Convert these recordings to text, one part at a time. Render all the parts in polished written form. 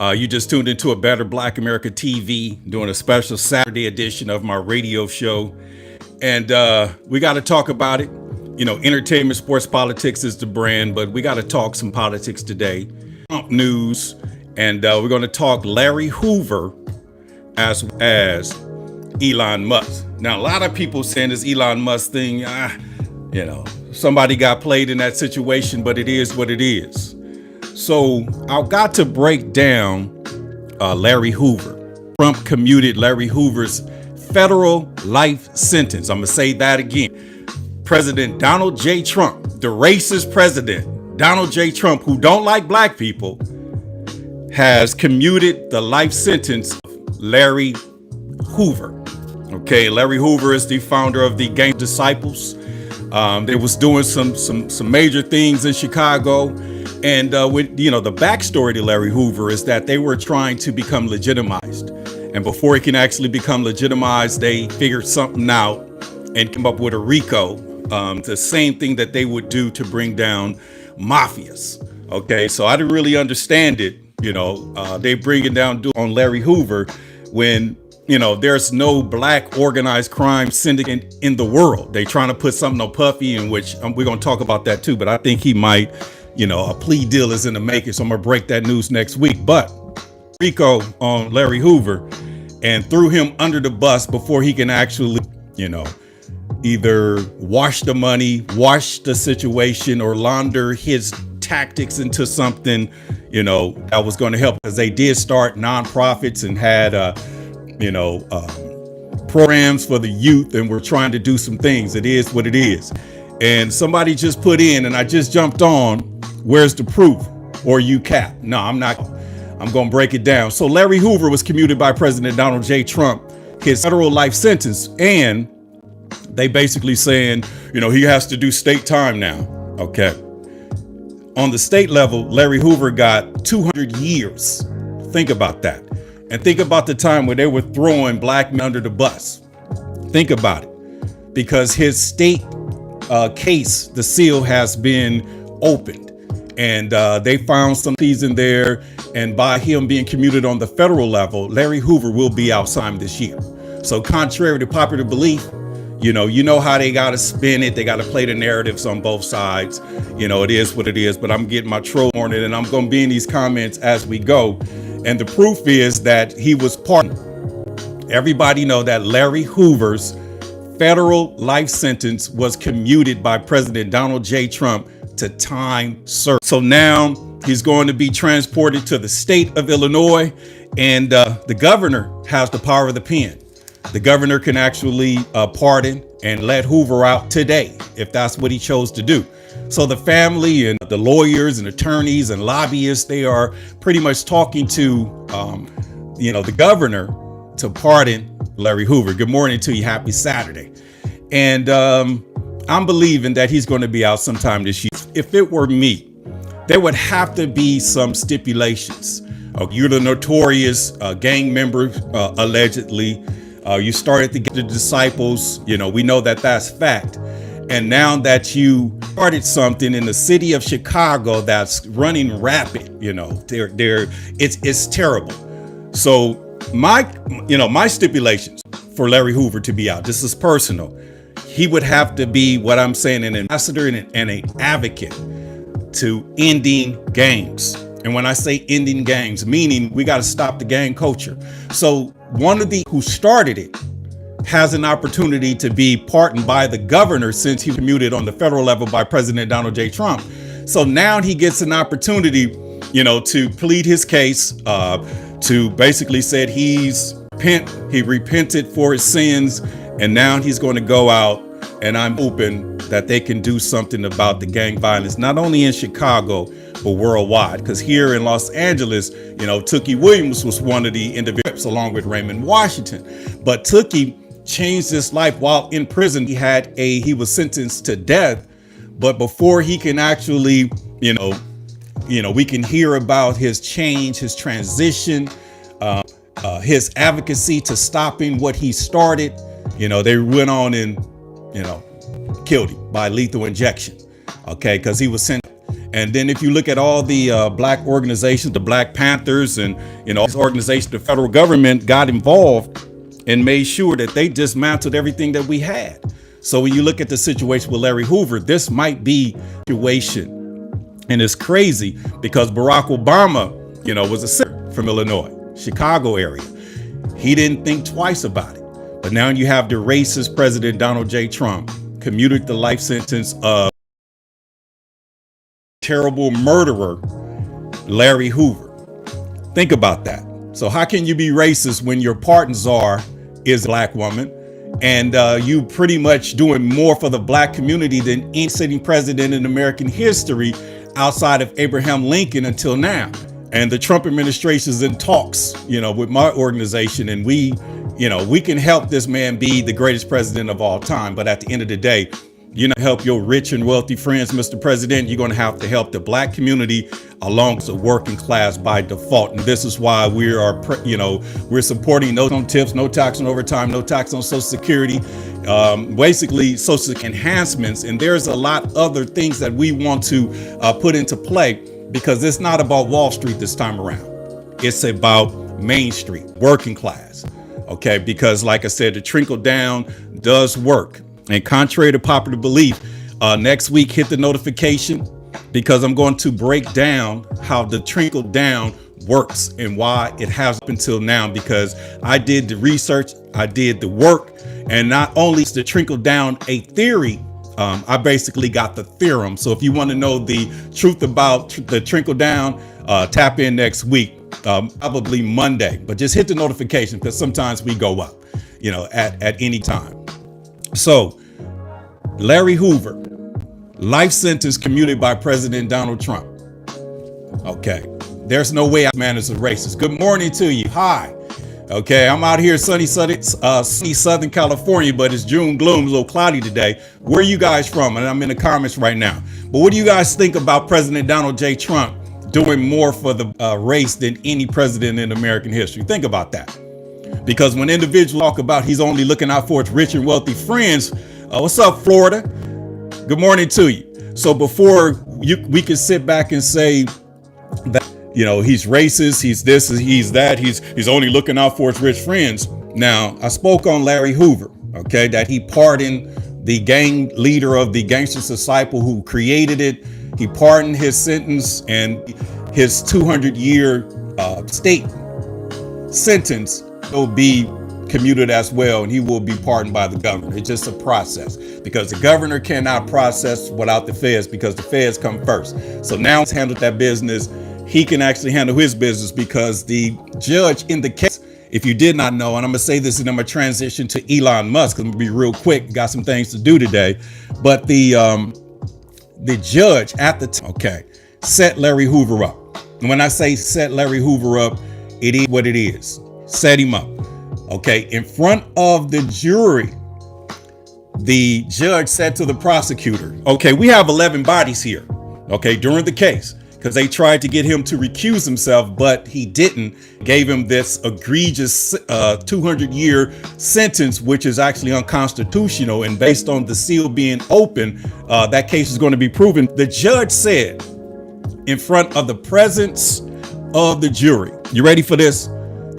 You just tuned into a Better Black America TV, doing a special Saturday edition of my radio show. And we got to talk about it. You know, entertainment, sports, politics is the brand, but we got to talk some politics today. Trump news. And we're going to talk Larry Hoover as Elon Musk. Now, a lot of people saying this Elon Musk thing, somebody got played in that situation, but it is what it is. So I got to break down Larry Hoover. Trump commuted Larry Hoover's federal life sentence. I'm going to say that again. President Donald J. Trump, the racist president, Donald J. Trump, who don't like black people, has commuted the life sentence of Larry Hoover. Okay, Larry Hoover is the founder of the Gang Disciples. They was doing some major things in Chicago. And the backstory to Larry Hoover is that they were trying to become legitimized. And before he can actually become legitimized, they figured something out and came up with a RICO, the same thing that they would do to bring down mafias. Okay, so I didn't really understand it. They bring it down on Larry Hoover when, there's no black organized crime syndicate in the world. They trying to put something on Puffy, in which we're going to talk about that too. But I think he might, a plea deal is in the making. So I'm going to break that news next week. But RICO on Larry Hoover and threw him under the bus before he can actually, either wash the money, wash the situation, or launder his tactics into something, that was going to help, because they did start nonprofits and had, programs for the youth, and we're trying to do some things. It is what it is. And somebody just put in, and I just jumped on, where's the proof? Or you cap? No, I'm not. I'm going to break it down. So Larry Hoover was commuted by President Donald J. Trump, his federal life sentence, and they basically saying, he has to do state time now. Okay. On the state level, Larry Hoover got 200 years. Think about that. And think about the time where they were throwing black men under the bus. Think about it. Because his state case, the seal has been opened. And they found some things in there. And by him being commuted on the federal level, Larry Hoover will be out sometime this year. So contrary to popular belief, you know how they got to spin it. They got to play the narratives on both sides. It is what it is. But I'm getting my troll on it, and I'm going to be in these comments as we go. And the proof is that he was pardoned. Everybody know that Larry Hoover's federal life sentence was commuted by President Donald J. Trump to time served. So now he's going to be transported to the state of Illinois, and the governor has the power of the pen. The governor can actually pardon and let Hoover out today if that's what he chose to do. So the family and the lawyers and attorneys and lobbyists, they are pretty much talking to, the governor to pardon Larry Hoover. Good morning to you. Happy Saturday. And I'm believing that he's going to be out sometime this year. If it were me, there would have to be some stipulations. You're the notorious gang member, allegedly. You started to get the disciples. We know that that's fact. And now that you started something in the city of Chicago that's running rapid, it's terrible. So my stipulations for Larry Hoover to be out, this is personal. He would have to be, what I'm saying, an ambassador and an advocate to ending gangs. And when I say ending gangs, meaning we got to stop the gang culture. So one of the who started it has an opportunity to be pardoned by the governor, since he was commuted on the federal level by President Donald J. Trump. So now he gets an opportunity, to plead his case, to basically said he repented for his sins, and now he's going to go out. And I'm hoping that they can do something about the gang violence, not only in Chicago, but worldwide. Because here in Los Angeles, Tookie Williams was one of the individuals along with Raymond Washington. But Tookie changed his life while in prison. He was sentenced to death. But before he can actually, we can hear about his change, his transition, his advocacy to stopping what he started. They went on and, killed him by lethal injection. Okay, because he was sent. And then if you look at all the black organizations, the Black Panthers, and these organizations, the federal government got involved and made sure that they dismantled everything that we had. So when you look at the situation with Larry Hoover, this might be a situation. And it's crazy because Barack Obama, was a senator from Illinois, Chicago area. He didn't think twice about it. But now you have the racist President Donald J. Trump commuted the life sentence of terrible murderer Larry Hoover. Think about that. So how can you be racist when your partner czar is a black woman, and you pretty much doing more for the black community than any sitting president in American history outside of Abraham Lincoln until now? And the Trump administration is in talks, with my organization, and we can help this man be the greatest president of all time. But at the end of the day, help your rich and wealthy friends, Mr. President, you're going to have to help the black community along with the working class by default. And this is why we are, we're supporting no on tips, no tax on overtime, no tax on Social Security, basically social enhancements. And there's a lot other things that we want to put into play, because it's not about Wall Street this time around. It's about Main Street, working class. Okay, because like I said, the trickle down does work. And contrary to popular belief, next week, hit the notification, because I'm going to break down how the trickle down works and why it has up until now, because I did the research, I did the work, and not only is the trickle down a theory, I basically got the theorem. So if you want to know the truth about the trickle down, tap in next week, probably Monday, but just hit the notification, because sometimes we go up, at any time. So Larry Hoover, life sentence commuted by President Donald Trump. Okay, there's no way this man is a racist. Good morning to you. Hi. Okay, I'm out here sunny Southern California, but it's June gloom, a little cloudy today. Where are you guys from? And I'm in the comments right now. But what do you guys think about President Donald J. Trump doing more for the race than any president in American history? Think about that. Because when individuals talk about he's only looking out for his rich and wealthy friends, what's up, Florida? Good morning to you. So before we can sit back and say that, he's racist, he's this, he's that, he's only looking out for his rich friends. Now, I spoke on Larry Hoover, okay, that he pardoned the gang leader of the Gangster's Disciple who created it. He pardoned his sentence, and his 200-year state sentence will be commuted as well, and he will be pardoned by the governor. It's just a process, because the governor cannot process without the feds, because the feds come first. So now he's handled that business. He can actually handle his business, because the judge in the case, if you did not know, and I'm gonna say this and I'm gonna transition to Elon Musk, I'm gonna be real quick, got some things to do today, but the judge at the time, set Larry Hoover up. And when I say set Larry Hoover up, it is what it is. Set him up. Okay, in front of the jury, the judge said to the prosecutor, okay, we have 11 bodies here, okay, during the case, because they tried to get him to recuse himself, but he didn't, gave him this egregious 200-year sentence, which is actually unconstitutional. And based on the seal being open, that case is going to be proven. The judge said in front of the presence of the jury, you ready for this?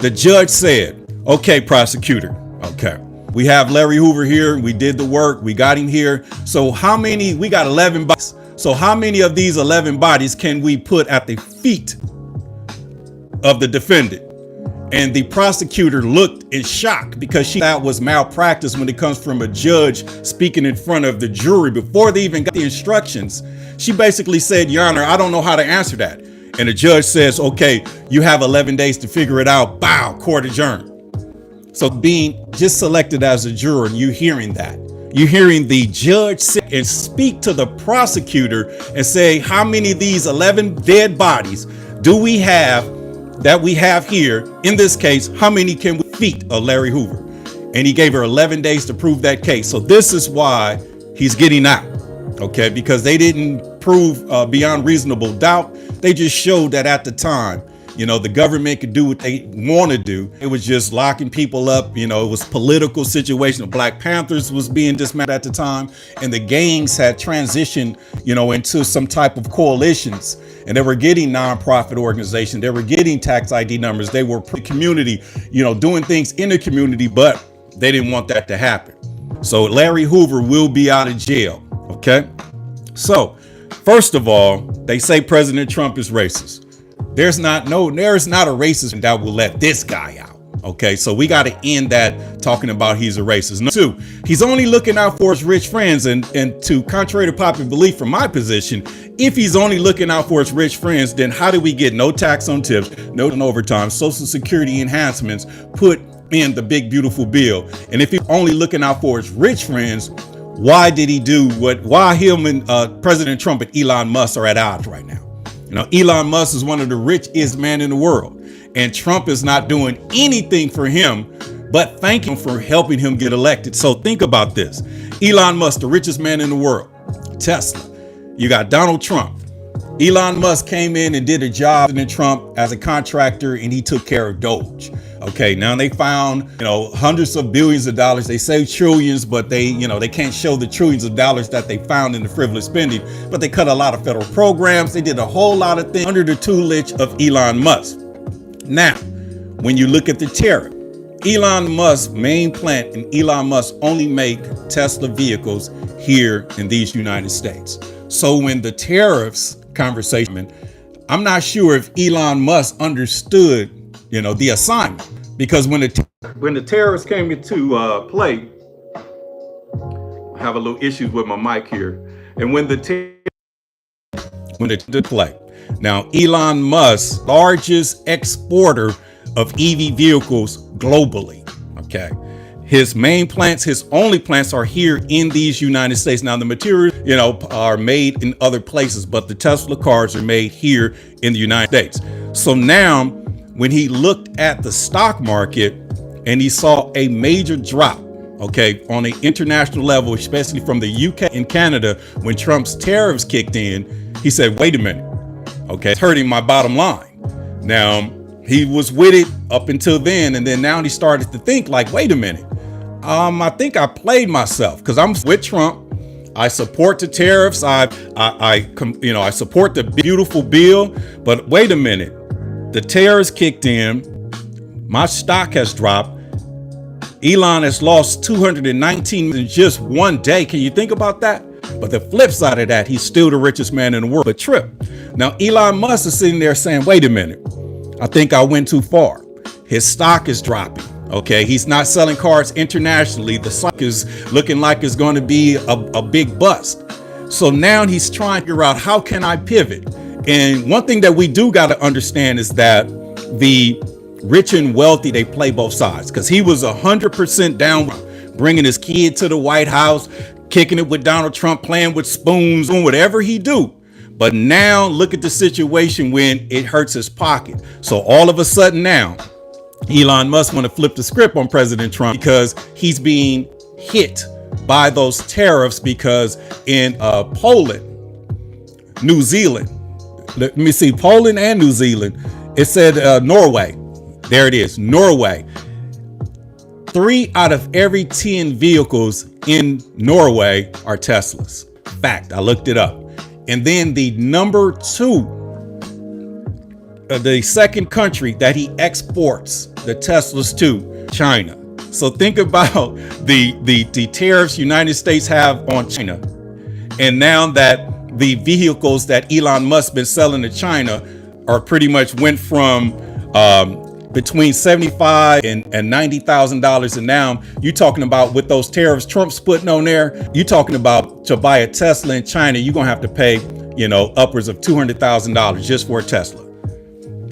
The judge said, okay, prosecutor, okay, we have Larry Hoover here. We did the work. We got him here. So how many, we got 11 bodies. So how many of these 11 bodies can we put at the feet of the defendant? And the prosecutor looked in shock, because she thought was malpractice when it comes from a judge speaking in front of the jury before they even got the instructions. She basically said, Your Honor, I don't know how to answer that. And the judge says, okay, you have 11 days to figure it out. Bow, court adjourned. So being just selected as a juror, and you hearing that, you're hearing the judge sit and speak to the prosecutor and say, how many of these 11 dead bodies do we have that we have here? In this case, how many can we feet of Larry Hoover? And he gave her 11 days to prove that case. So this is why he's getting out, okay? Because they didn't prove beyond reasonable doubt. They just showed that at the time The government could do what they want to do. It was just locking people up. It was political situation. The Black Panthers was being dismantled at the time, and the gangs had transitioned, into some type of coalitions, and they were getting nonprofit organizations. They were getting tax ID numbers. They were community, doing things in the community, but they didn't want that to happen. So Larry Hoover will be out of jail. Okay. So first of all, they say President Trump is racist. There's not a racist that will let this guy out. Okay, so we got to end that talking about he's a racist. Number two, he's only looking out for his rich friends. And to contrary to popular belief from my position, if he's only looking out for his rich friends, then how do we get no tax on tips, no overtime, Social Security enhancements put in the big, beautiful bill? And if he's only looking out for his rich friends, why did he do why him and President Trump and Elon Musk are at odds right now? Elon Musk is one of the richest men in the world, and Trump is not doing anything for him but thank him for helping him get elected. So think about this. Elon Musk, the richest man in the world. Tesla. You got Donald Trump. Elon Musk came in and did a job in Trump as a contractor, and he took care of Doge. Okay, now they found, hundreds of billions of dollars. They say trillions, but they can't show the trillions of dollars that they found in the frivolous spending. But they cut a lot of federal programs. They did a whole lot of things under the tutelage of Elon Musk. Now, when you look at the tariff, Elon Musk's main plant, and Elon Musk only make Tesla vehicles here in these United States. So when the tariffs conversation, I'm not sure if Elon Musk understood, the assignment, because when the tariffs came into play, I have a little issues with my mic here, and when the play, now Elon Musk, largest exporter of EV vehicles globally. Okay. His main plants, his only plants are here in these United States. Now the materials, are made in other places, but the Tesla cars are made here in the United States. So now when he looked at the stock market and he saw a major drop, okay, on an international level, especially from the UK and Canada, when Trump's tariffs kicked in, he said, wait a minute, okay, it's hurting my bottom line. Now he was with it up until then, and then now he started to think like, wait a minute. I think I played myself, because I'm with Trump. I support the tariffs. I support the beautiful bill. But wait a minute, the tariffs kicked in. My stock has dropped. Elon has lost 219 in just one day. Can you think about that? But the flip side of that, he's still the richest man in the world. But trip. Now Elon Musk is sitting there saying, wait a minute, I think I went too far. His stock is dropping. Okay, he's not selling cars internationally. The stock is looking like it's going to be a big bust. So now he's trying to figure out, how can I pivot? And one thing that we do got to understand is that the rich and wealthy, they play both sides, because he was 100% down bringing his kid to the White House, kicking it with Donald Trump, playing with spoons, doing whatever he do. But now look at the situation when it hurts his pocket. So all of a sudden now, Elon Musk want to flip the script on President Trump, because he's being hit by those tariffs, because in Poland, New Zealand, let me see, Poland and New Zealand, it said Norway. There it is, Norway. 3 out of every 10 vehicles in Norway are Teslas. Fact, I looked it up. And then the number 2, the second country that he exports the Teslas to, China. So think about the tariffs United States have on China. And now that the vehicles that Elon Musk been selling to China are pretty much went from between $75,000 and $90,000. And now you're talking about, with those tariffs Trump's putting on there, you're talking about, to buy a Tesla in China, you're going to have to pay, upwards of $200,000 just for a Tesla.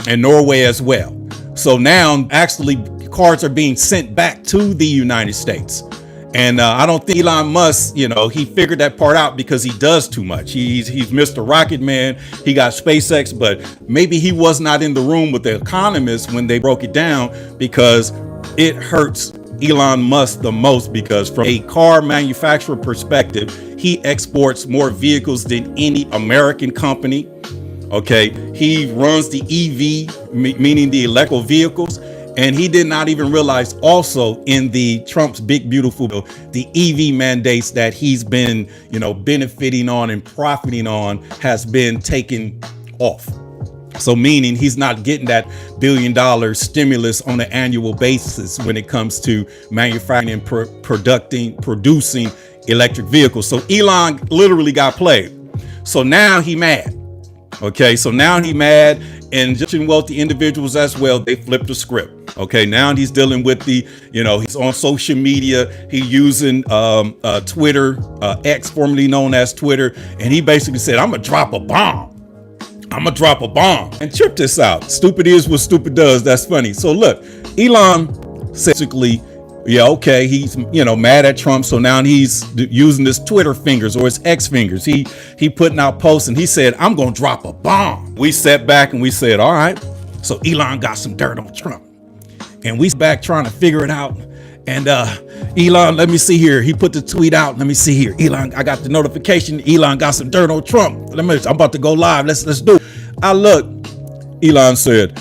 And Norway as well. So now actually cars are being sent back to the United States. And I don't think Elon Musk, he figured that part out, because he does too much. He's Mr. Rocket Man. He got SpaceX, but maybe he was not in the room with the economists when they broke it down, because it hurts Elon Musk the most, because from a car manufacturer perspective, he exports more vehicles than any American company. Okay, he runs the EV, meaning the electrical vehicles, and he did not even realize also in the Trump's big beautiful bill, the EV mandates that he's been, benefiting on and profiting on has been taken off. So meaning he's not getting that $1 billion stimulus on an annual basis when it comes to manufacturing and producing electric vehicles. So Elon literally got played. So now he mad. Okay, so now he mad, and just wealthy individuals as well, they flipped the script. Okay, now he's dealing with the, he's on social media. He using Twitter, X, formerly known as Twitter, and he basically said, I'm gonna drop a bomb. And check this out. Stupid is what stupid does. That's funny. So look, Elon basically, he's mad at Trump, so now he's using his Twitter fingers or his X fingers. He putting out posts, and he said, I'm gonna drop a bomb. We sat back and we said, all right, so Elon got some dirt on Trump, and we back trying to figure it out. And Elon, let me see here. He put the tweet out. Let me see here. Elon, I got the notification. Elon got some dirt on Trump. I'm about to go live. Let's do it. I look. Elon said,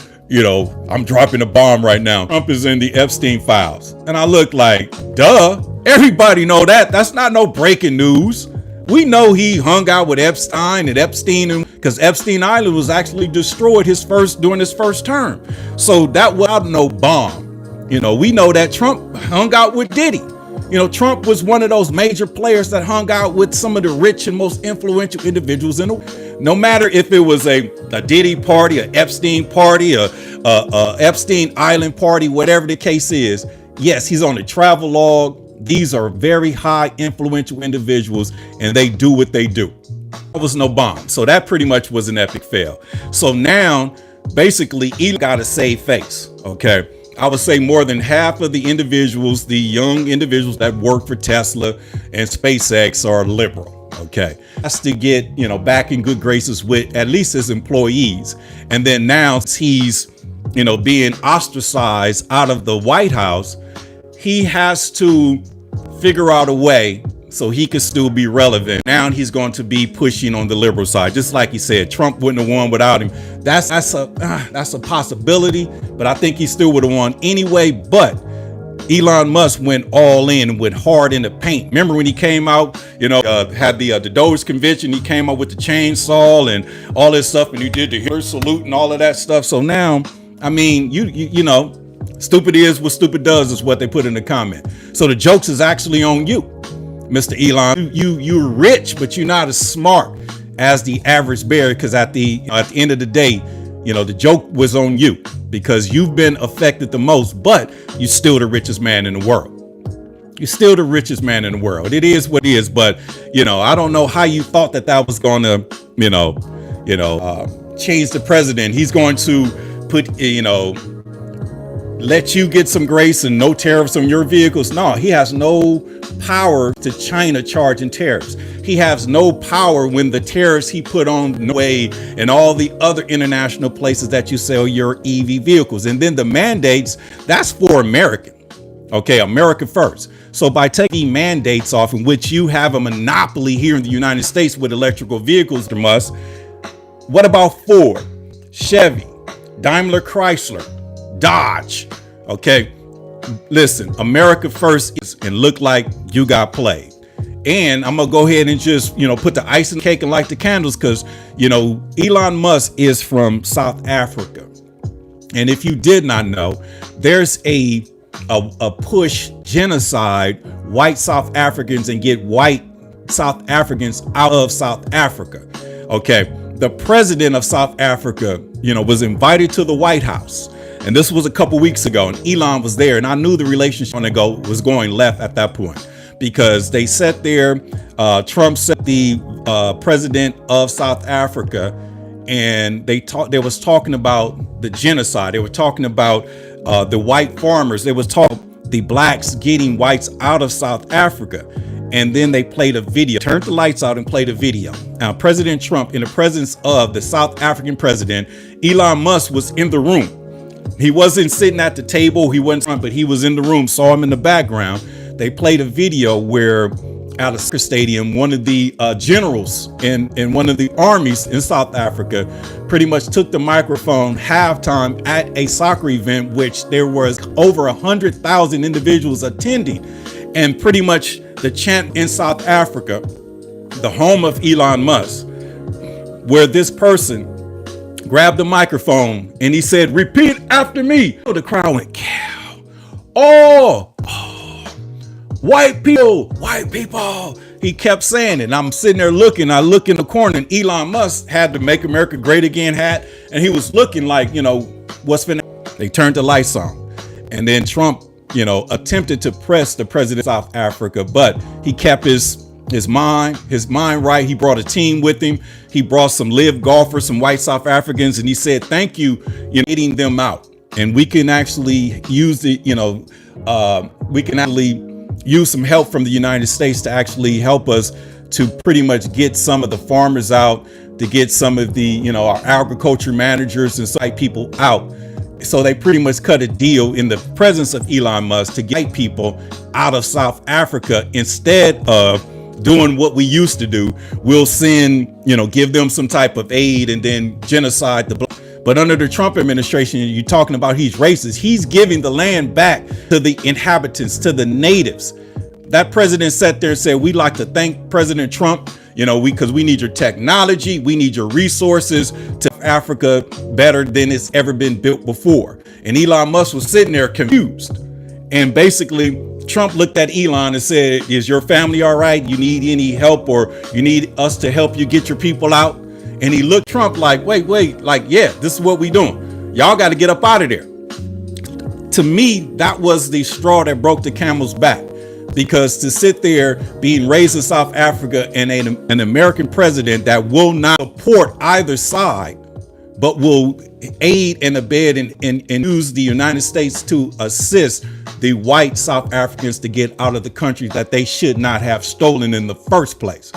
I'm dropping a bomb right now. Trump is in the Epstein files. And I look like, duh. Everybody know that. That's not no breaking news. We know he hung out with Epstein, because Epstein Island was actually destroyed during his first term. So that was no bomb. We know that Trump hung out with Diddy. Trump was one of those major players that hung out with some of the rich and most influential individuals in the world. No matter if it was a Diddy party, an Epstein party, a Epstein Island party, whatever the case is. Yes, he's on the travel log. These are very high influential individuals, and they do what they do. There was no bomb. So that pretty much was an epic fail. So now, basically, Elon got to save face. Okay. I would say more than half of the individuals, the young individuals that work for Tesla and SpaceX are liberal. Okay. Has to get, back in good graces with at least his employees. And then now he's, being ostracized out of the White House, he has to figure out a way so he could still be relevant. Now he's going to be pushing on the liberal side. Just like he said, Trump wouldn't have won without him. That's a possibility, but I think he still would have won anyway. But Elon Musk went all in and went hard in the paint. Remember when he came out, had the Doge convention, he came out with the chainsaw and all this stuff, and he did the Hitler salute and all of that stuff. So now, I mean, stupid is what stupid does is what they put in the comment. So the jokes is actually on you, Mr. Elon. You're rich, but you're not as smart as the average bear, because at the end of the day, the joke was on you because you've been affected the most, but you're still the richest man in the world. You're still the richest man in the world. It is what it is, but I don't know how you thought that was going to, change the president. He's going to put, let you get some grace and no tariffs on your vehicles. No, he has no power to China charging tariffs. He has no power when the tariffs he put on Norway and all the other international places that you sell your EV vehicles. And then the mandates, that's for America. Okay, America first. So by taking mandates off, in which you have a monopoly here in the United States with electrical vehicles, Mr. Musk, what about Ford, Chevy, Daimler Chrysler, Dodge? Okay, listen, America first is, and look like you got played. And I'm gonna go ahead and just, put the ice in the cake and light the candles, because, Elon Musk is from South Africa. And if you did not know, there's a push genocide white South Africans and get white South Africans out of South Africa. Okay, the president of South Africa, was invited to the White House. And this was a couple weeks ago, and Elon was there, and I knew the relationship was going left at that point, because they sat there. Trump set the president of South Africa, and they was talking about the genocide. They were talking about the white farmers. They was talking the blacks getting whites out of South Africa. And then they played a video, turned the lights out and played a video. Now, President Trump, in the presence of the South African president, Elon Musk was in the room. He wasn't sitting at the table. He wasn't, but he was in the room, saw him in the background. They played a video where at a soccer stadium. One of the generals in one of the armies in South Africa pretty much took the microphone halftime at a soccer event, which there was over 100,000 individuals attending. And pretty much the chant in South Africa, the home of Elon Musk, where this person grabbed the microphone and he said, "Repeat after me." The crowd went, "Cow. Oh, white people, white people." He kept saying it. And I'm sitting there looking. I look in the corner, and Elon Musk had the "Make America Great Again" hat. And he was looking like, what's been. They turned the lights on. And then Trump, attempted to press the president of South Africa, but he kept his mind right. He brought a team with him. He brought some live golfers, some white South Africans, and he said, "Thank you, getting them out. And we can actually use we can actually use some help from the United States to actually help us to pretty much get some of the farmers out, to get some of the, our agriculture managers and site people out." So they pretty much cut a deal in the presence of Elon Musk to get white people out of South Africa. Instead of doing what we used to do, we'll send, give them some type of aid and then genocide the black. But under the Trump administration, you're talking about he's racist. He's giving the land back to the inhabitants, to the natives. That president sat there and said, "We'd like to thank President Trump, because we need your technology. We need your resources to Africa better than it's ever been built before." And Elon Musk was sitting there confused. And basically, Trump looked at Elon and said, "Is your family all right? You need any help, or you need us to help you get your people out?" And he looked at Trump like, wait, like, "Yeah, this is what we doing. Y'all got to get up out of there." To me, that was the straw that broke the camel's back, because to sit there being raised in South Africa and an American president that will not support either side, but will aid and abet and use the United States to assist the white South Africans to get out of the country that they should not have stolen in the first place.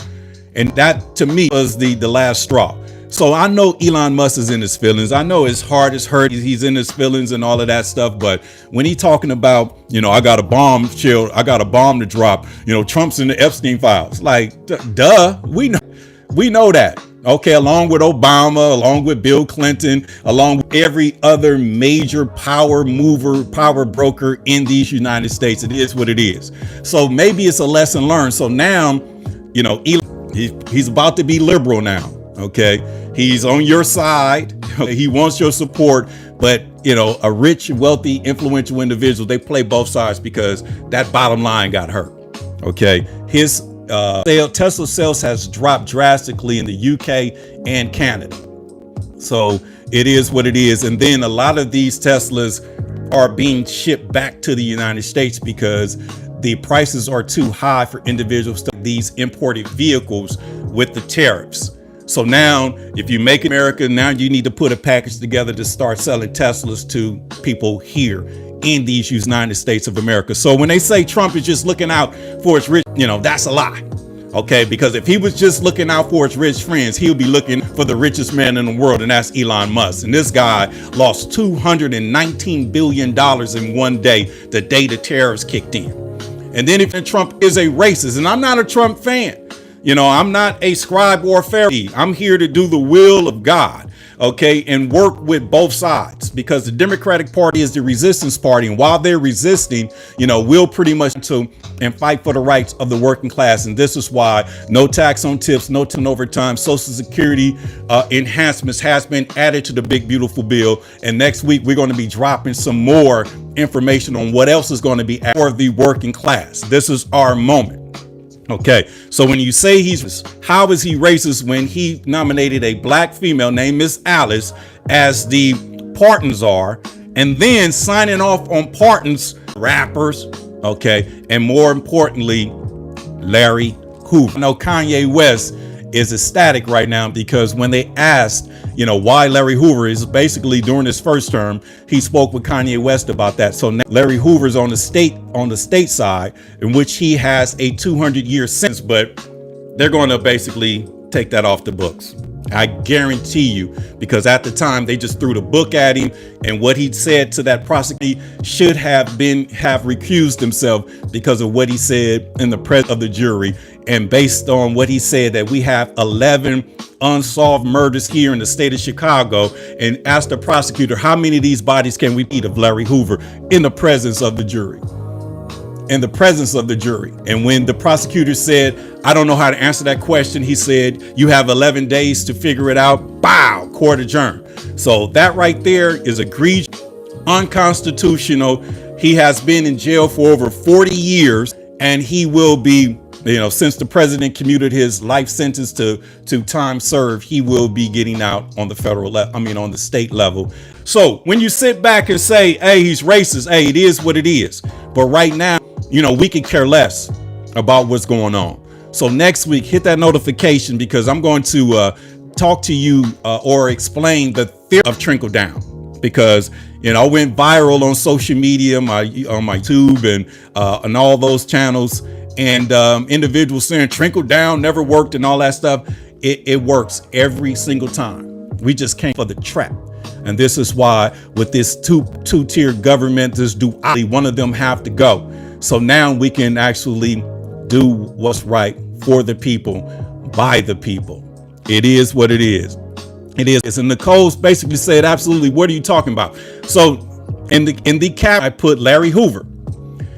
And that, to me, was the last straw. So I know Elon Musk is in his feelings. I know his heart is hurt. He's in his feelings and all of that stuff. But when he's talking about, I got a bomb to drop, Trump's in the Epstein files. Like, duh, we know that. Okay, along with Obama, along with Bill Clinton, along with every other major power mover, power broker in these United States. It is what it is. So maybe it's a lesson learned. So now, Elon, he's about to be liberal now. Okay, he's on your side. He wants your support. But, a rich, wealthy, influential individual, they play both sides because that bottom line got hurt. Okay, his Tesla sales has dropped drastically in the UK and Canada. So it is what it is. And then a lot of these Teslas are being shipped back to the United States because the prices are too high for individuals to these imported vehicles with the tariffs. So now, if you make America, now you need to put a package together to start selling Teslas to people here in these United States of America. So when they say Trump is just looking out for his rich, that's a lie. Okay, because if he was just looking out for his rich friends, he would be looking for the richest man in the world, and that's Elon Musk. And this guy lost $219 billion in one day, the day the tariffs kicked in. And then if Trump is a racist, and I'm not a Trump fan, I'm not a scribe or a Pharisee. I'm here to do the will of God, okay, and work with both sides, because the Democratic Party is the resistance party. And while they're resisting, we'll pretty much and fight for the rights of the working class. And this is why no tax on tips, no overtime, Social Security enhancements has been added to the big, beautiful bill. And next week, we're going to be dropping some more information on what else is going to be added for the working class. This is our moment. Okay, so when you say how is he racist when he nominated a black female named Miss Alice as the pardon czar, and then signing off on pardons rappers, okay, and more importantly, Larry Hoover. I know Kanye West is ecstatic right now because when they asked, why Larry Hoover is basically during his first term, he spoke with Kanye West about that. So now Larry Hoover's on the state side, in which he has a 200-year sentence, but they're going to basically take that off the books. I guarantee you, because at the time they just threw the book at him, and what he said to that prosecutor should have recused himself because of what he said in the presence of the jury. And based on what he said, that we have 11 unsolved murders here in the state of Chicago, and asked the prosecutor, how many of these bodies can we eat of Larry Hoover in the presence of the jury? In the presence of the jury. And when the prosecutor said, I don't know how to answer that question, he said, you have 11 days to figure it out. Bow, court adjourned. So that right there is egregious, unconstitutional. He has been in jail for over 40 years, and he will be, since the president commuted his life sentence to time served, he will be getting out on the federal level, on the state level. So when you sit back and say, hey, he's racist, hey, it is what it is. But right now, we could care less about what's going on. So next week, hit that notification, because I'm going to talk to you or explain the theory of trickle down, because I went viral on social media, on my YouTube and all those channels, and individuals saying trickle down never worked and all that stuff. It works every single time. We just came for the trap. And this is why with this two-tier government, this duality, one of them have to go. So now we can actually do what's right for the people, by the people. It is what it is. It is. And Nicole's basically said, absolutely, what are you talking about? So in the cap, I put Larry Hoover,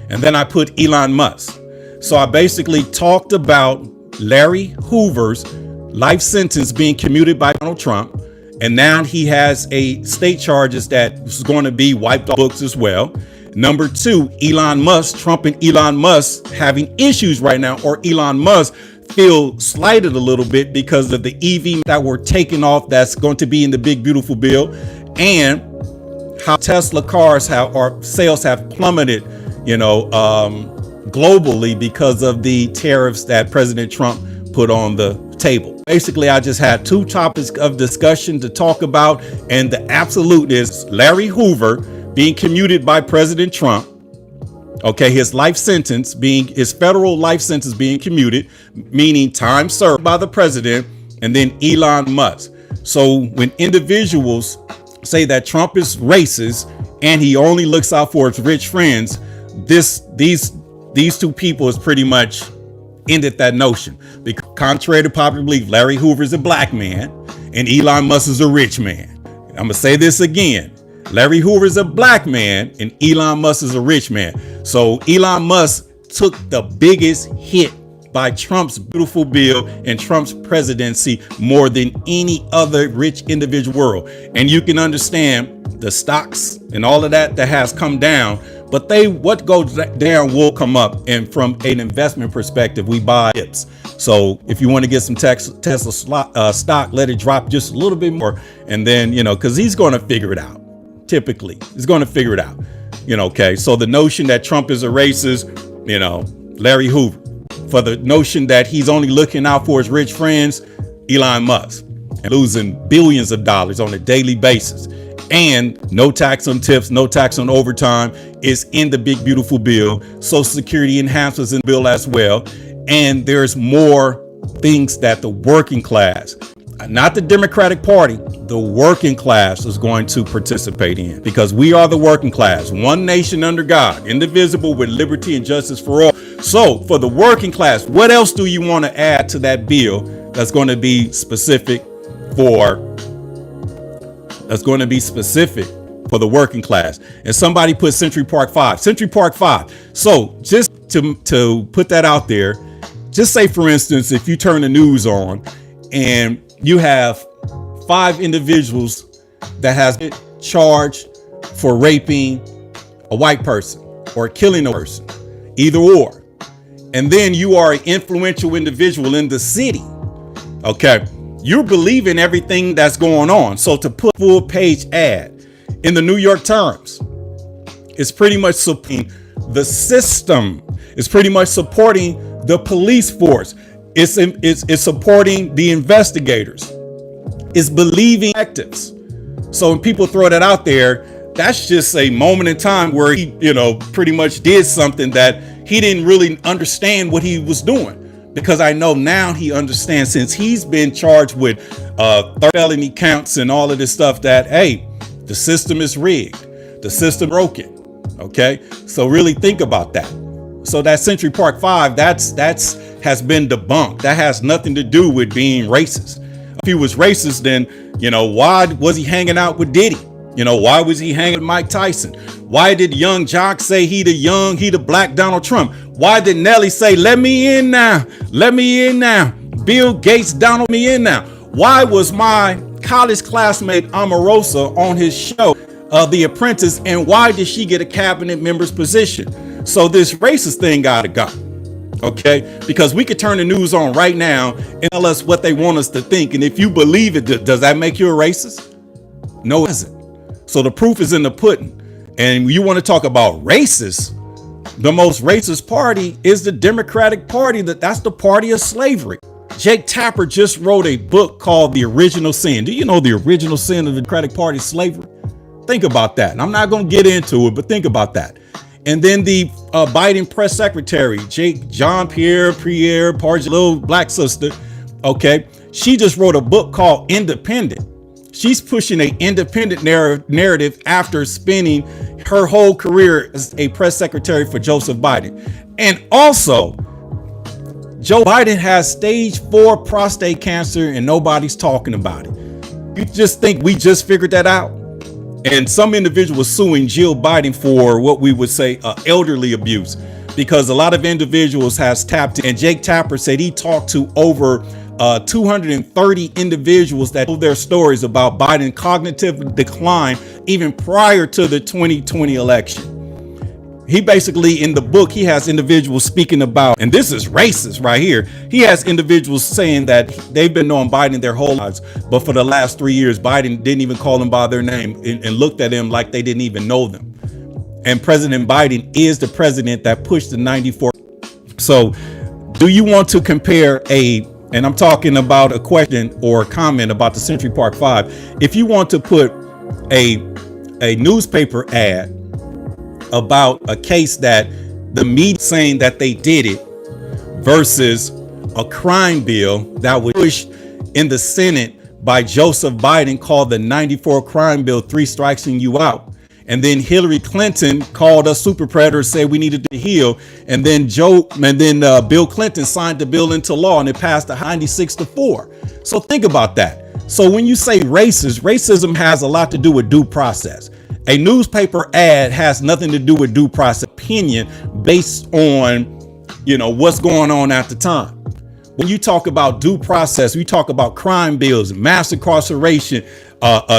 and then I put Elon Musk. So I basically talked about Larry Hoover's life sentence being commuted by Donald Trump. And now he has a state charges that is going to be wiped off books as well. Number two, Elon Musk, Trump and Elon Musk having issues right now, or Elon Musk feel slighted a little bit because of the EV that were taken off that's going to be in the big beautiful bill, and how Tesla cars sales have plummeted, globally because of the tariffs that President Trump put on the table. Basically, I just had two topics of discussion to talk about, and the absolute is Larry Hoover being commuted by President Trump. Okay, his federal life sentence being commuted, meaning time served by the president, and then Elon Musk. So when individuals say that Trump is racist and he only looks out for his rich friends, these two people is pretty much ended that notion. Because contrary to popular belief, Larry Hoover is a black man and Elon Musk is a rich man. I'm gonna say this again. Larry Hoover is a black man and Elon Musk is a rich man. So Elon Musk took the biggest hit by Trump's beautiful bill and Trump's presidency more than any other rich individual world. And you can understand the stocks and all of that has come down, but what goes down will come up. And from an investment perspective, we buy dips. So if you want to get some Tesla stock, let it drop just a little bit more. And then, because he's going to figure it out. Typically, he's going to figure it out. Okay. So the notion that Trump is a racist, Larry Hoover. For the notion that he's only looking out for his rich friends, Elon Musk, and losing billions of dollars on a daily basis. And no tax on tips, no tax on overtime is in the big beautiful bill. Social Security enhancements in the bill as well. And there's more things that the working class, not the Democratic Party, the working class is going to participate in, because we are the working class, one nation under God, indivisible, with liberty and justice for all. So for the working class, what else do you want to add to that bill that's going to be specific for the working class? And somebody put Century Park 5. So just to put that out there, just say, for instance, if you turn the news on and you have 5 individuals that has been charged for raping a white person or killing a person, either or. And then you are an influential individual in the city. Okay. You're believing everything that's going on. So to put full page ad in the New York Times, it's pretty much supporting the system. It's pretty much supporting the police force. It's supporting the investigators. It's believing detectives. So when people throw that out there, that's just a moment in time where he, pretty much did something that he didn't really understand what he was doing. because I know now he understands, since he's been charged with felony counts and all of this stuff, that, hey, the system is rigged. The system broke it. Okay. So really think about that. So that Century Park 5, that's has been debunked. That has nothing to do with being racist. If he was racist, then, why was he hanging out with Diddy? Why was he hanging with Mike Tyson? Why did Young Jock say he the black Donald Trump? Why did Nelly say, let me in now? Let me in now. Bill Gates, Donald, me in now. Why was my college classmate Omarosa on his show, The Apprentice, and why did she get a cabinet member's position? So this racist thing gotta go. Okay, because we could turn the news on right now and tell us what they want us to think. And if you believe it, does that make you a racist? No, it doesn't. So the proof is in the pudding. And you want to talk about racist? The most racist party is the Democratic Party. That's the party of slavery. Jake Tapper just wrote a book called The Original Sin. Do you know the original sin of the Democratic Party is slavery? Think about that. And I'm not going to get into it, but think about that. And then the Biden press secretary, Jean-Pierre Pardee, little black sister, okay, she just wrote a book called Independent. She's pushing an independent narrative after spending her whole career as a press secretary for Joseph Biden. And also, Joe Biden has stage 4 prostate cancer and nobody's talking about it. You just think we just figured that out? And some individual was suing Jill Biden for what we would say elderly abuse, because a lot of individuals has tapped in. And Jake Tapper said he talked to over 230 individuals that told their stories about Biden's cognitive decline even prior to the 2020 election. He basically, in the book, he has individuals speaking about, and this is racist right here. He has individuals saying that they've been knowing Biden their whole lives, but for the last 3 years, Biden didn't even call them by their name and looked at them like they didn't even know them. And President Biden is the president that pushed the 94. So do you want to compare and I'm talking about a question or a comment about the Century Park 5. If you want to put a newspaper ad about a case that the media saying that they did it versus a crime bill that was pushed in the Senate by Joseph Biden called the 94 crime bill, 3 strikes and you out. And then Hillary Clinton called us super predators, said we needed to heal. And then Bill Clinton signed the bill into law and it passed 96-4. So think about that. So when you say racism has a lot to do with due process. A newspaper ad has nothing to do with due process opinion based on, what's going on at the time. When you talk about due process, we talk about crime bills, mass incarceration,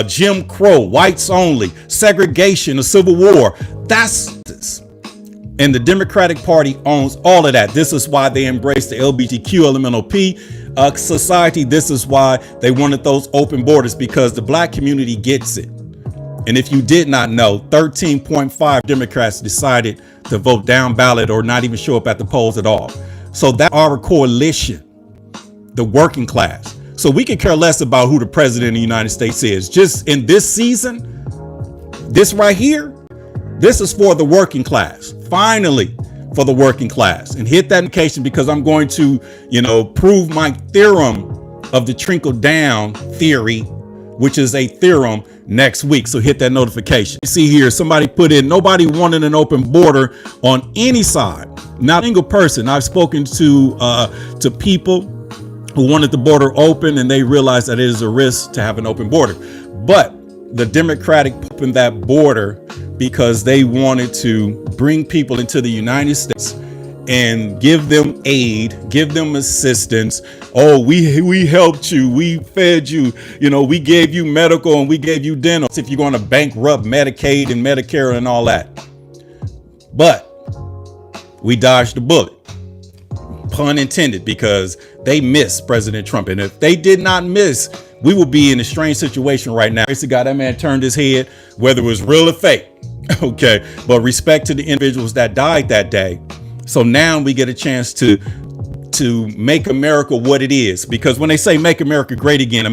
Jim Crow, whites only, segregation, the Civil War. That's this. And the Democratic Party owns all of that. This is why they embraced the LGBTQ LMNOP society. This is why they wanted those open borders, because the black community gets it. And if you did not know, 13.5 Democrats decided to vote down ballot or not even show up at the polls at all. So that's our coalition, the working class. So we can care less about who the president of the United States is. Just in this season, this right here, this is for the working class. Finally, for the working class. And hit that notification, because I'm going to, prove my theorem of the trickle down theory, which is a theorem, next week. So hit that notification. You see here, somebody put in, nobody wanted an open border on any side. Not a single person. I've spoken to people who wanted the border open, and they realized that it is a risk to have an open border. But the Democratic opened that border because they wanted to bring people into the United States and give them aid, give them assistance. Oh, we helped you, we fed you, we gave you medical and we gave you dental. If you're going to bankrupt Medicaid and Medicare and all that. But we dodged the bullet, pun intended, because they missed President Trump. And if they did not miss, we would be in a strange situation right now. Grace to God, that man turned his head, whether it was real or fake. Okay, but respect to the individuals that died that day. So now we get a chance to make America what it is, because when they say make America great again,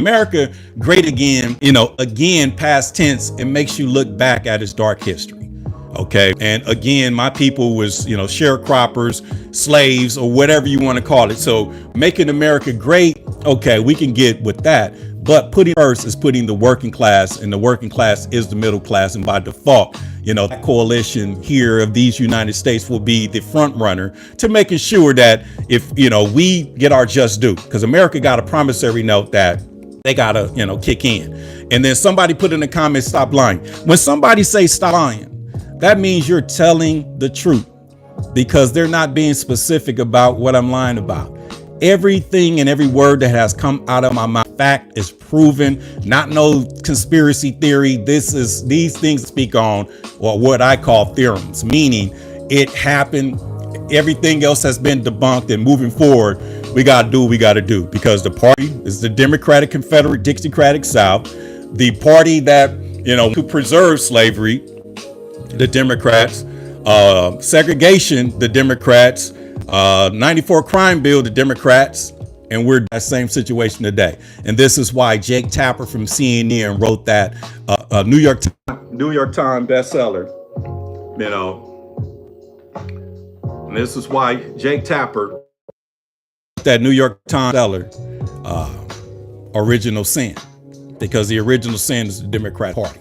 again, past tense, it makes you look back at its dark history. Okay. And again, my people was, sharecroppers, slaves, or whatever you want to call it. So making America great. Okay. We can get with that. But putting first is putting the working class, and the working class is the middle class. And by default, that coalition here of these United States will be the front runner to making sure that if, we get our just due, because America got a promissory note that they got to, kick in. And then somebody put in the comments, stop lying. When somebody say stop lying, that means you're telling the truth, because they're not being specific about what I'm lying about. Everything and every word that has come out of my mouth, fact, is proven, not no conspiracy theory. These things speak on, or what I call theorems, meaning it happened. Everything else has been debunked, and moving forward, we got to do what we got to do, because the party is the Democratic Confederate Dixiecratic South, the party that, to preserve slavery, the Democrats, segregation, the Democrats, 94 crime bill, the Democrats, and we're in that same situation today. And this is why Jake Tapper from CNN wrote that New York Times bestseller, and this is why Jake Tapper, that New York Times bestseller, Original Sin, because the original sin is the Democrat Party.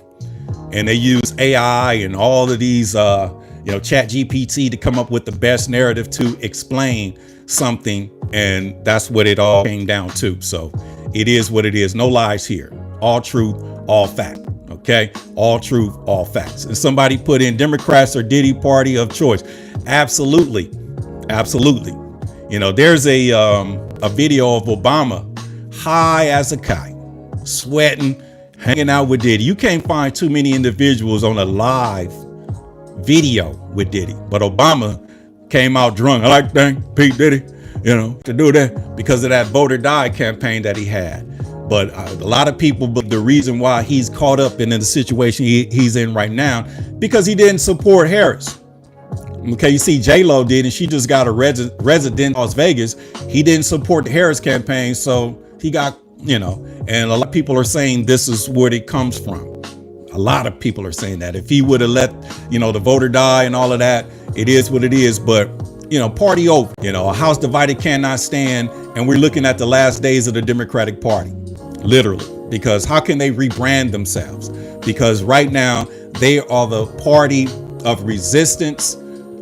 And they use AI and all of these, Chat GPT to come up with the best narrative to explain something. And that's what it all came down to. So it is what it is. No lies here. All truth, all fact. Okay. All truth, all facts. And somebody put in Democrats or Diddy party of choice. Absolutely. Absolutely. There's a video of Obama high as a kite, sweating, hanging out with Diddy. You can't find too many individuals on a live video with Diddy, but Obama came out drunk. I like thank Pete Diddy, to do that because of that vote or die campaign that he had. But a lot of people, but the reason why he's caught up in the situation he's in right now, because he didn't support Harris. Okay, you see J-Lo did, and she just got a resident in Las Vegas. He didn't support the Harris campaign, so he got, and a lot of people are saying this is where it comes from. A lot of people are saying that if he would have let, the voter die and all of that, it is what it is. But, party over, a house divided cannot stand. And we're looking at the last days of the Democratic Party, literally, because how can they rebrand themselves? Because right now they are the party of resistance.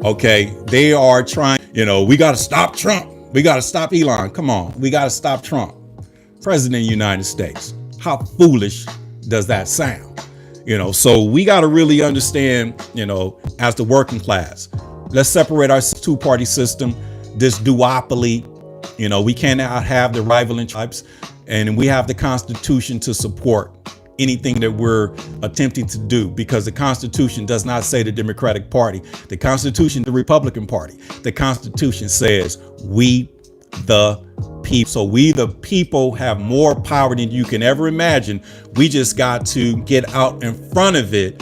Okay. They are trying, we got to stop Trump. We got to stop Elon. Come on. We got to stop Trump. President of the United States. How foolish does that sound? So we got to really understand, as the working class, let's separate our two-party system, this duopoly. We cannot have the rivaling tribes, and we have the Constitution to support anything that we're attempting to do, because the Constitution does not say the Democratic Party. The Constitution, the Republican Party. The Constitution says we the people. So we the people have more power than you can ever imagine. We just got to get out in front of it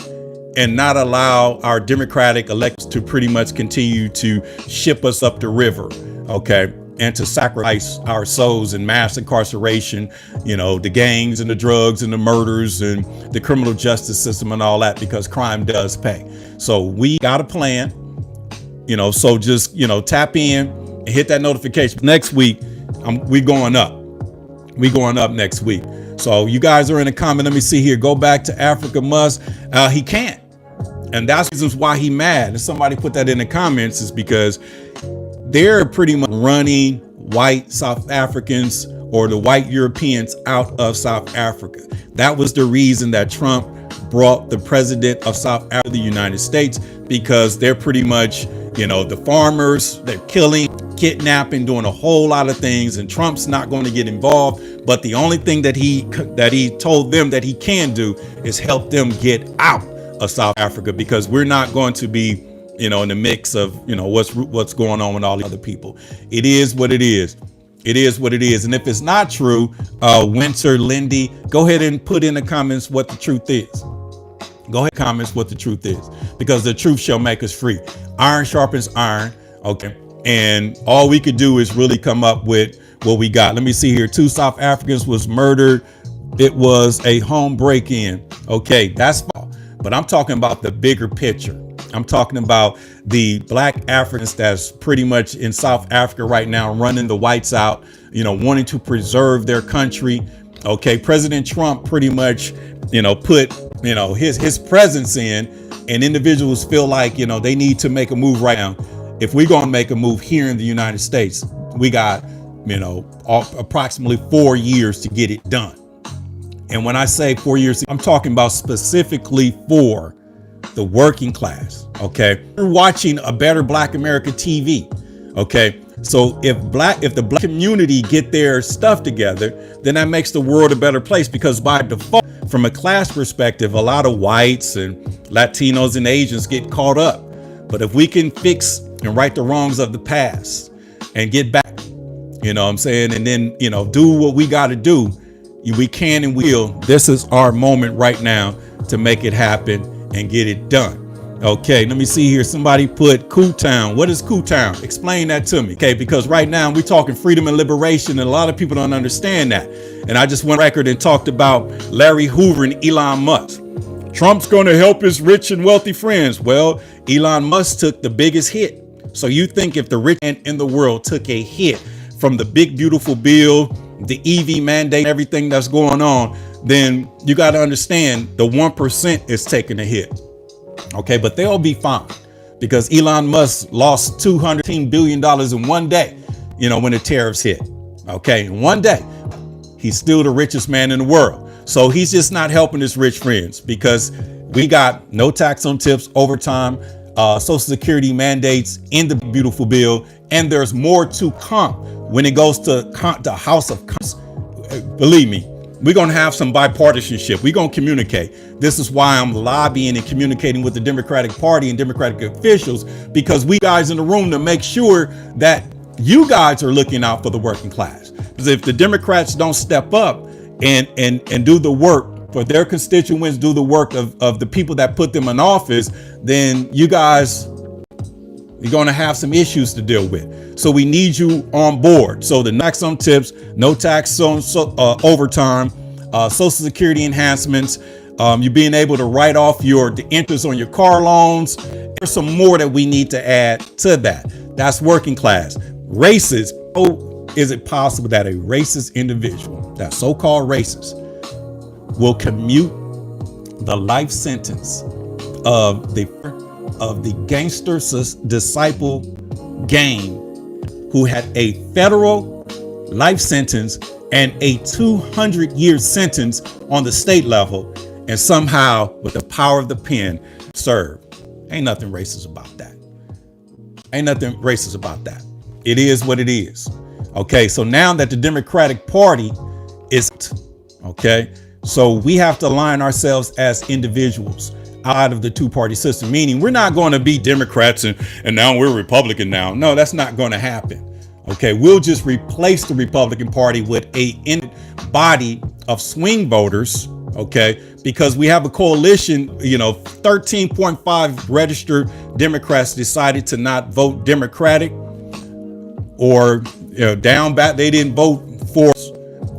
and not allow our Democratic electors to pretty much continue to ship us up the river. Okay. And to sacrifice our souls in mass incarceration, the gangs and the drugs and the murders and the criminal justice system and all that, because crime does pay. So we got a plan, so just, tap in and hit that notification. Next week, we going up. We going up next week. So you guys are in the comment. Let me see here. Go back to Africa Musk. He can't. And that's reasons why he mad. And somebody put that in the comments, is because they're pretty much running white South Africans or the white Europeans out of South Africa. That was the reason that Trump brought the president of South Africa to the United States, because they're pretty much, the farmers, they're killing, kidnapping, doing a whole lot of things, and Trump's not going to get involved. But the only thing that he told them that he can do is help them get out of South Africa, because we're not going to be in the mix of, what's going on with all the other people. It is what it is. It is what it is. And if it's not true, Winter, Lindy, go ahead and put in the comments what the truth is. Go ahead and comments what the truth is, because the truth shall make us free. Iron sharpens iron. Okay. And all we could do is really come up with what we got. Let me see here. 2 South Africans was murdered. It was a home break-in. Okay. That's, but I'm talking about the bigger picture. I'm talking about the black Africans that's pretty much in South Africa right now, running the whites out, wanting to preserve their country. Okay, President Trump pretty much, put, his presence in, and individuals feel like, they need to make a move right now. If we're going to make a move here in the United States, we got, approximately 4 years to get it done. And when I say 4 years, I'm talking about specifically for the working class. Okay, you're watching a Better Black America TV. Okay, so if the black community get their stuff together, then that makes the world a better place, because by default, from a class perspective, a lot of whites and Latinos and Asians get caught up. But if we can fix and right the wrongs of the past and get back, what I'm saying, and then, do what we got to do, we can and will. This is our moment right now to make it happen and get it done. Okay, let me see here. Somebody put Cool Town. What is Cool Town? Explain that to me. Okay, because right now we're talking freedom and liberation, and a lot of people don't understand that. And I just went on record and talked about Larry Hoover and Elon Musk. Trump's going to help his rich and wealthy friends. Well, Elon Musk took the biggest hit. So you think if the rich man in the world took a hit from the big, beautiful bill, the EV mandate, everything that's going on, then you got to understand the 1% is taking a hit. Okay, but they'll be fine, because Elon Musk lost $210 billion in one day, when the tariffs hit. Okay, in one day, he's still the richest man in the world. So he's just not helping his rich friends, because we got no tax on tips, overtime, Social Security mandates in the beautiful bill, and there's more to come when it goes to the House of Congress. Believe me, we're going to have some bipartisanship. We're going to communicate. This is why I'm lobbying and communicating with the Democratic Party and Democratic officials, because we guys in the room to make sure that you guys are looking out for the working class. Because if the Democrats don't step up and do the work for their constituents, do the work of the people that put them in office, then you guys, you're going to have some issues to deal with. So we need you on board. So the tax on tips, no tax on overtime, Social Security enhancements, you being able to write off the interest on your car loans. There's some more that we need to add to that. That's working class. Racist. Oh, is it possible that a racist individual, that so-called racist, will commute the life sentence of the gangster disciple gang, who had a federal life sentence and a 200-year sentence on the state level, and somehow with the power of the pen serve? Ain't nothing racist about that. Ain't nothing racist about that. It is what it is. Okay, so now that the Democratic Party is, okay, so we have to align ourselves as individuals out of the two-party system, meaning we're not going to be Democrats and now we're Republican now. No, that's not going to happen. Okay, we'll just replace the Republican Party with a body of swing voters. Okay, because we have a coalition, 13.5 registered Democrats decided to not vote Democratic, or down ballot. They didn't vote for.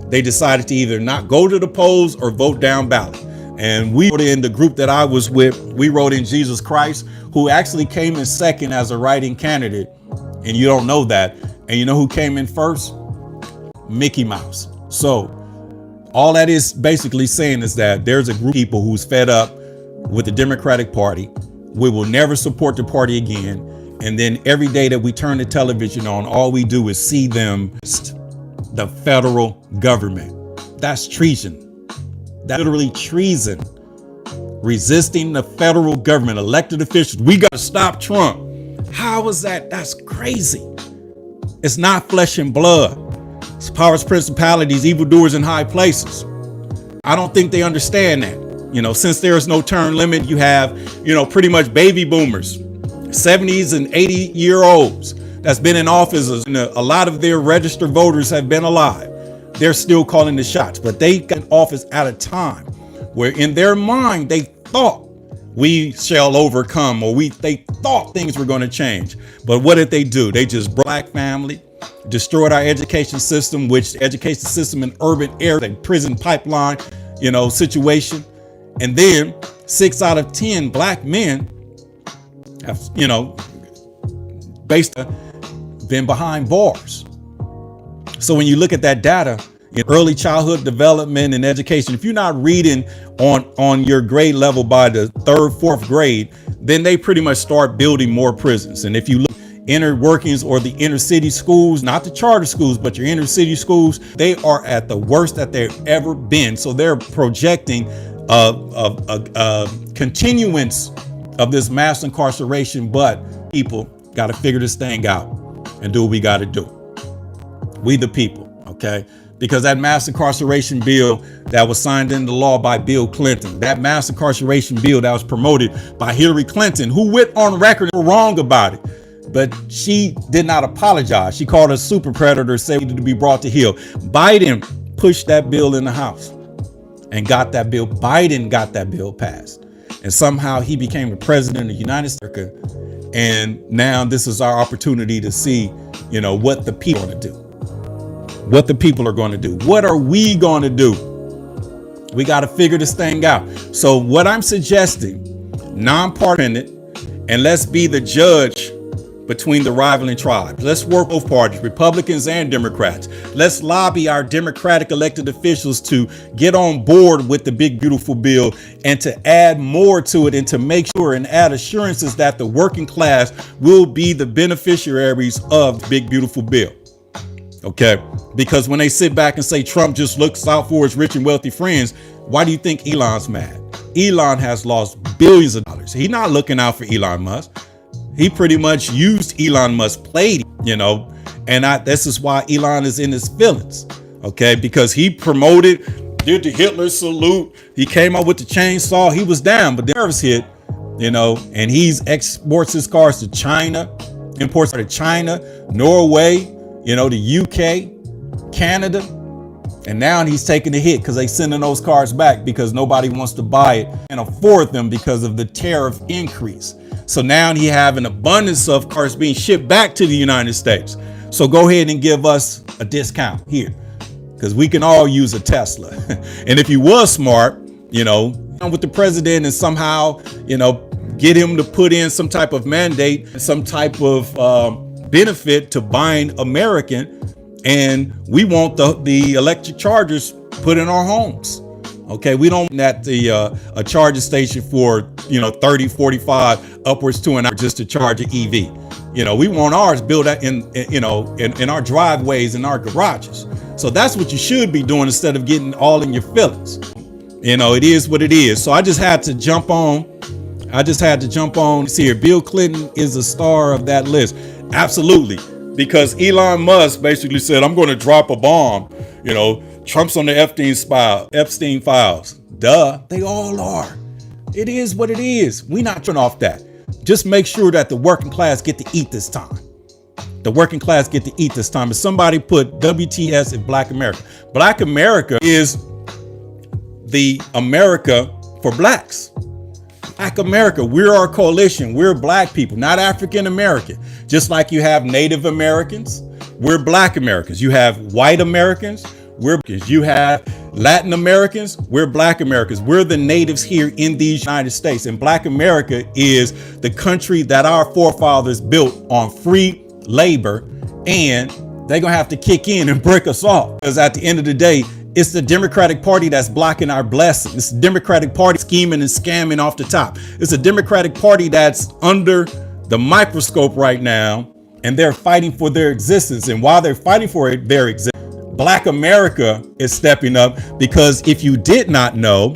They decided to either not go to the polls or vote down ballot. And we wrote in the group that I was with, we wrote in Jesus Christ, who actually came in second as a write-in candidate. And you don't know that. And you know who came in first? Mickey Mouse. So all that is basically saying is that there's a group of people who's fed up with the Democratic Party. We will never support the party again. And then every day that we turn the television on, all we do is see them, the federal government. That's treason. That's literally treason. Resisting the federal government, elected officials. We got to stop Trump. How is that? That's crazy. It's not flesh and blood. It's powers, principalities, evildoers in high places. I don't think they understand that. Since there is no term limit, you have, pretty much baby boomers, 70s and 80-year-olds that's been in office. And a lot of their registered voters have been alive. They're still calling the shots, but they got in office at a time where in their mind, they thought we shall overcome, or they thought things were going to change. But what did they do? They just black family, destroyed our education system, which the education system in urban area, prison pipeline, situation. And then 6 out of 10 black men have, based been behind bars. So when you look at that data in early childhood development and education, if you're not reading on your grade level by the third, fourth grade, then they pretty much start building more prisons. And if you look inner workings or the inner city schools, not the charter schools, but your inner city schools, they are at the worst that they've ever been. So they're projecting a continuance of this mass incarceration, but people got to figure this thing out and do what we got to do. We the people, okay? Because that mass incarceration bill that was signed into law by Bill Clinton, that mass incarceration bill that was promoted by Hillary Clinton, who went on record wrong about it, but she did not apologize. She called us super predators, said we needed to be brought to heel. Biden pushed that bill in the House and got that bill. Biden got that bill passed. And somehow he became the president of the United States. And now this is our opportunity to see, what the people are going to do. What the people are going to do. What are we going to do? We got to figure this thing out. So what I'm suggesting, non-partisan, and let's be the judge between the rivaling tribes. Let's work both parties, Republicans and Democrats. Let's lobby our Democratic elected officials to get on board with the big, beautiful bill and to add more to it and to make sure and add assurances that the working class will be the beneficiaries of the big, beautiful bill. Okay, because when they sit back and say Trump just looks out for his rich and wealthy friends, why do you think Elon's mad? Elon has lost billions of dollars. He's not looking out for Elon Musk. He pretty much used Elon Musk, played, and this is why Elon is in his feelings. Okay, because he promoted, did the Hitler salute. He came out with the chainsaw. He was down, but the nerves hit, and he's exports his cars to China, imports to China, Norway, the UK, Canada. And now he's taking the hit because they sending those cars back because nobody wants to buy it and afford them because of the tariff increase. So now he have an abundance of cars being shipped back to the United States. So go ahead and give us a discount here because we can all use a Tesla. And if you was smart, with the president and somehow, get him to put in some type of mandate, some type of benefit to buying American. And we want the electric chargers put in our homes. Okay, we don't want a charging station for 30, 45 upwards to an hour just to charge an EV. We want ours built in our driveways and our garages. So that's what you should be doing instead of getting all in your feelings. It is what it is. So I just had to jump on. See here, Bill Clinton is a star of that list. Absolutely. Because Elon Musk basically said, I'm going to drop a bomb. Trump's on the Epstein files. Duh, they all are. It is what it is. We not turn off that. Just make sure that the working class get to eat this time. The working class get to eat this time. If somebody put WTS in Black America. Black America is the America for blacks. Black America, we're our coalition. We're black people, not African American. Just like you have Native Americans, we're Black Americans. You have white Americans, you have Latin Americans, we're Black Americans. We're the natives here in these United States. And Black America is the country that our forefathers built on free labor. And they're going to have to kick in and break us off. Because at the end of the day, it's the Democratic Party that's blocking our blessings. It's the Democratic Party scheming and scamming off the top. It's a Democratic Party that's under the microscope right now, and they're fighting for their existence. And while they're fighting for their existence, Black America is stepping up because if you did not know,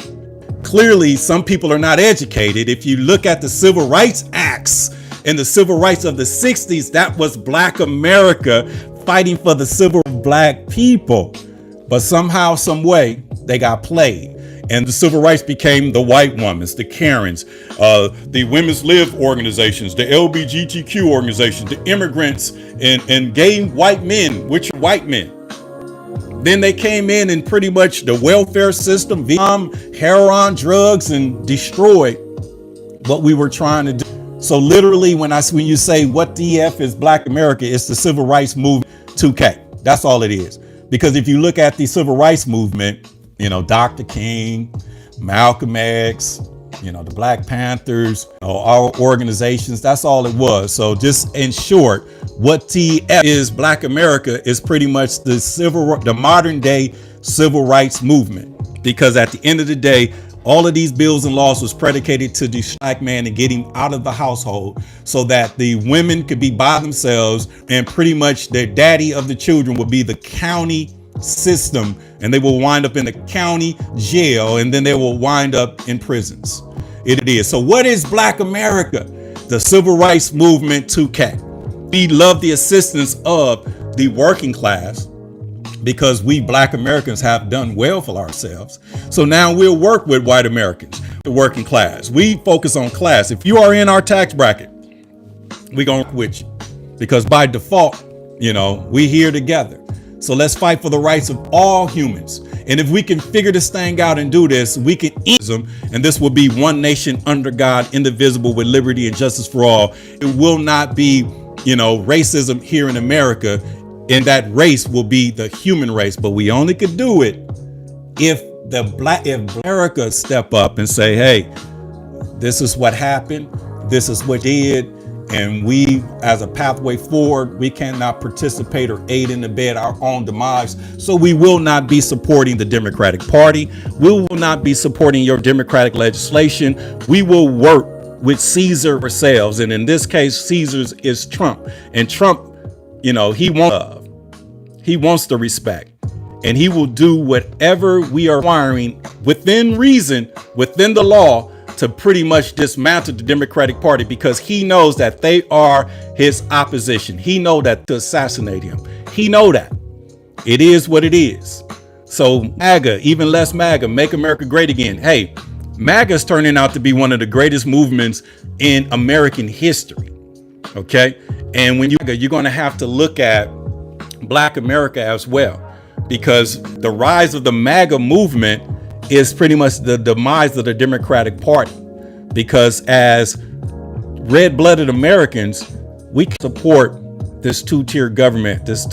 clearly some people are not educated. If you look at the Civil Rights Acts and the civil rights of the 60s, that was Black America fighting for the civil black people. But somehow, some way, they got played. And the civil rights became the white women's, the Karens, the women's live organizations, the LGBTQ organizations, the immigrants and gay white men, which are white men. Then they came in and pretty much the welfare system, Vietnam, heroin, drugs, and destroyed what we were trying to do. So literally, when you say what DF is Black America, it's the civil rights movement 2K. That's all it is. Because if you look at the civil rights movement, Dr. King, Malcolm X, the Black Panthers, our organizations. That's all it was. So just in short, what TF is, Black America, is pretty much the modern day civil rights movement. Because at the end of the day, all of these bills and laws was predicated to the Black man and get him out of the household so that the women could be by themselves, and pretty much their daddy of the children would be the county system, and they will wind up in the county jail, and then they will wind up in prisons. It is. So what is Black America? The civil rights movement 2K. We love the assistance of the working class because we Black Americans have done well for ourselves. So now we'll work with white Americans, the working class. We focus on class. If you are in our tax bracket, we're going to work with you because by default, we here together. So let's fight for the rights of all humans. And if we can figure this thing out and do this, we can end them. And this will be one nation under God, indivisible, with liberty and justice for all. It will not be, racism here in America. And that race will be the human race. But we only could do it if America step up and say, hey, this is what happened. This is what did. And we, as a pathway forward, we cannot participate or aid in our own demise. So we will not be supporting the Democratic Party. We will not be supporting your Democratic legislation. We will work with Caesar ourselves. And in this case, Caesar's is Trump. And Trump, he wants the respect. And he will do whatever we are requiring within reason, within the law, to pretty much dismantle the Democratic Party, because he knows that they are his opposition. He knows that to assassinate him. He knows that. It is what it is. So MAGA, even less MAGA, Make America Great Again. Hey, MAGA is turning out to be one of the greatest movements in American history. Okay. And when you're going to have to look at Black America as well, because the rise of the MAGA movement is pretty much the demise of the Democratic Party, because as red-blooded Americans, we can support this two-tier government, these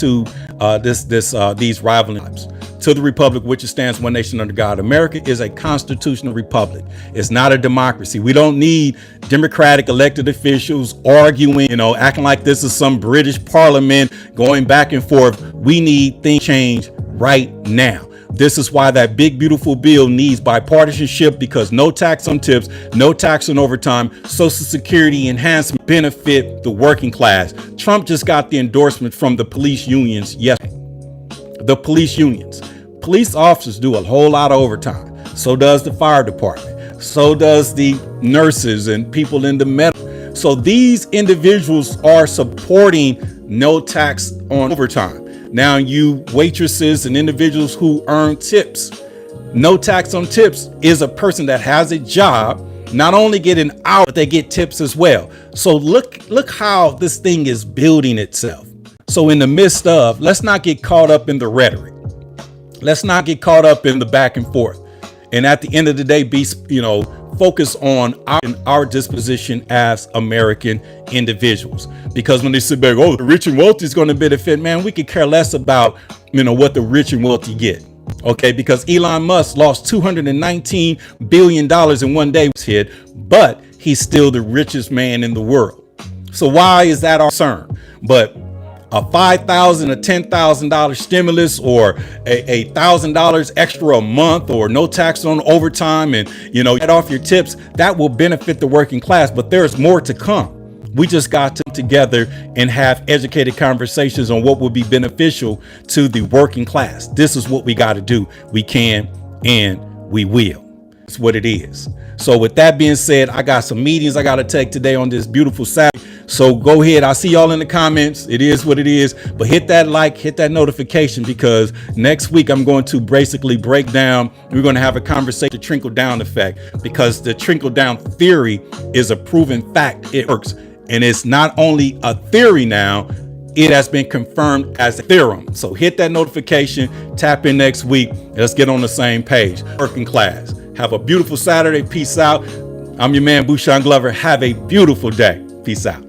rivaling tribes. To the republic which stands one nation under God. America is a constitutional republic. It's not a democracy. We don't need Democratic elected officials arguing, acting like this is some British parliament going back and forth. We need things change right now. This is why that big, beautiful bill needs bipartisanship, because no tax on tips, no tax on overtime, Social Security enhancement benefit the working class. Trump just got the endorsement from the police unions yesterday. The police unions. Police officers do a whole lot of overtime. So does the fire department. So does the nurses and people in the medical. So these individuals are supporting no tax on overtime. Now you waitresses and individuals who earn tips, no tax on tips is a person that has a job, not only get an hour, but they get tips as well. So look how this thing is building itself. So in the midst of, let's not get caught up in the rhetoric. Let's not get caught up in the back and forth. And at the end of the day, be, focus on our disposition as American individuals. Because when they sit back, the rich and wealthy is going to benefit, man, we could care less about, what the rich and wealthy get. Okay, because Elon Musk lost $219 billion in one day was hit, but he's still the richest man in the world. So why is that our concern? But a $5,000, a $10,000 stimulus, or a $1,000 extra a month, or no tax on overtime, and get off your tips, that will benefit the working class. But there's more to come. We just got to together and have educated conversations on what will be beneficial to the working class. This is what we got to do. We can and we will. It's what it is. So with that being said, I got some meetings I got to take today on this beautiful Saturday. So go ahead. I'll see y'all in the comments. It is what it is. But hit that like, hit that notification, because next week I'm going to basically break down. We're going to have a conversation, the trickle down effect, because the trickle down theory is a proven fact. It works. And it's not only a theory now, it has been confirmed as a theorem. So hit that notification, tap in next week. Let's get on the same page. Working class. Have a beautiful Saturday. Peace out. I'm your man, Bushan Glover. Have a beautiful day. Peace out.